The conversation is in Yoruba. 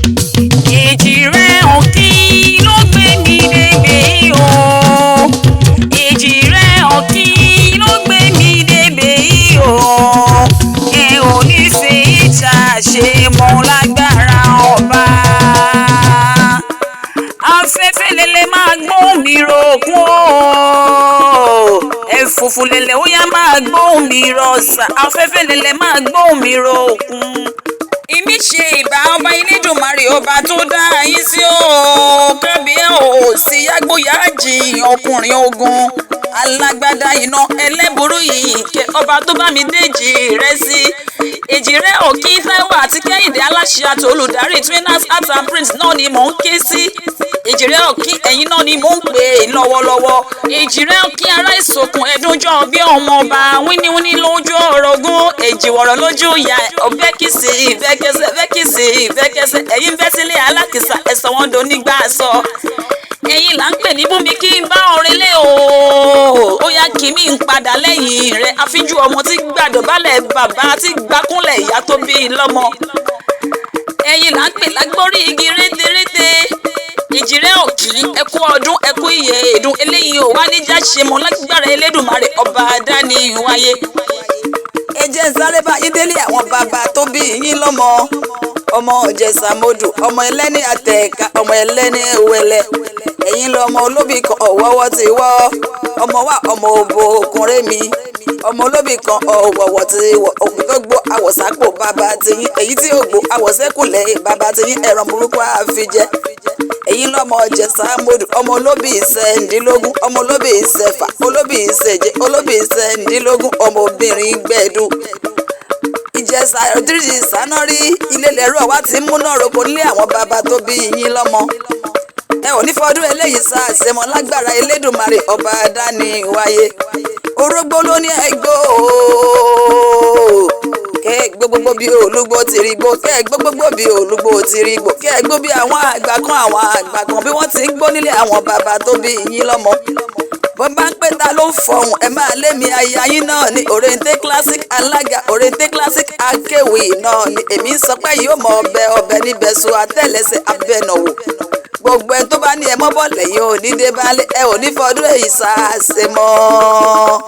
èjì rẹ̀ òkì ló gbé mi débè o. èjì rẹ̀ òkì ló gbé mi débè o. ẹ ò ní fi ìjà ṣe mọ́ lágbára ọba. afẹ́fẹ́ lélẹ̀ máa gbóhùn mi rògùn o. ẹ̀fùfù lélẹ̀ ó yá máa gbóhùn mi rọ̀ṣà. afẹ́fẹ́ lélẹ̀ máa gbóhùn mi rògùn. ìmí ṣe ìbà ọba Elédùmarè ọba tó dá yín sí o. kábíyèsí yágbóyájì ọkùnrin ogun alágbádá iná ẹlẹ́bùrú yìí kẹ ọba tó bá mi déjì rẹ sí. èjì rẹ òkì Táíwò àti Kẹ́hìndé aláṣẹ àti olùdarí Twinners Arts and Prints náà ni mò ń ké sí. èjì rẹ òkì ẹ̀yin náà ni mò ń pè é lọ́wọ́lọ́wọ́. èjì rẹ òkì ará ìsòkun ẹ̀dúnjọ́ bí ọmọ ọba wíníwíní lójú ọ̀rọ̀gún èjì wọ̀rọ̀ lójú ìyá ọbẹ̀ kìsì ìfẹ́kẹsẹ̀ fẹ́kìsì ìfẹ́kẹsẹ̀ ẹ̀yin fẹ́ sílé alákìsà ẹ̀sọ́ wọn do nígbà sọ. ẹ̀yin là ń pè ní bùnmi kí n bá ọ̀rẹ́ lé o. ó yá kí mi ń padà lẹ́yìn rẹ̀ àfijú ọmọ tí gbàdọ̀bálẹ̀ bàbá tí gbákúnlẹ̀ ìyá tó bí i lọ́mọ. ẹ̀yin là ń pè lágbórí igi rétérété. èjì rẹ òkì ẹkú ọdún ẹkú ìyè èdùn eléyìí ò wá níjà ṣe mọ lágbára Elédùmarè ọba àdáni wáyé. ẹ jẹ́ sáré báyìí délé àwọn bàbá tó bí yín lọ́mọ. ọmọ ọ̀jẹ̀sàmodù ọmọ ẹlẹ́ni àtẹ̀ẹ̀ka ọmọ ẹlẹ́ni wẹlẹ. ẹ̀yin lọ́mọ olóbì kan ọ̀wọ́wọ́ ti wọ́. ọmọ wa ọmọ òbò òkúnrẹ́ mi. ọmọ olóbì kan ọ̀wọ̀wọ̀ ti wọ̀ òkú tó gbó àwọ̀sápò bàbá tiyín èyí tí ò gbó àwọ̀sẹ́kùlẹ̀ bàbá tiyín ẹ̀ràn burúkú àfijẹ́. ẹ̀yin lọ́mọ ọ̀jẹ̀sàmodù ọmọ olóbì ìṣẹ̀ǹdínlógún ọmọ olóbì ìṣẹ̀fà olóbì ìṣẹ̀jẹ̀ olóbì ìṣẹ̀ǹdínlógún ọmọ obìnrin gbẹ̀dú. ìjẹsà òdìrí ìsánárí ilé lẹ́rú ọ̀wá tí ń múná roko nílé àwọn bàbá tó bí yín lọ́mọ. ẹ ò ní fọdún eléyìí sá àṣemọ lágbára Elédùmarè ọba àdáni wáyé. orógbó ló ní ẹgbó kẹ gbogbogbò bí olúgbó ti rí gbó kẹ gbogbogbò bí olúgbó ti rí gbó kẹ gbó bí àwọn àgbà kan bí wọ́n ti ń gbó nílé àwọn bàbá tó bí yín lọ́mọ. bọ́n bá ń pẹ́ ta ló ń fọhùn ẹ máa lé mi aya yín náà ní Orente'Classic alága Orente'Classic akéwì náà ni èmi ń sọ pé yóò mọ ọbẹ̀ níbẹ̀ so àtẹ̀lẹsẹ̀ abẹ́nàwó. gbogbo ẹ tó bá ní ẹ mọ́ bọ̀ lẹ́yìn ò ní dé bá lé ẹ ò ní fọdún èyí sáà ṣe mọ́.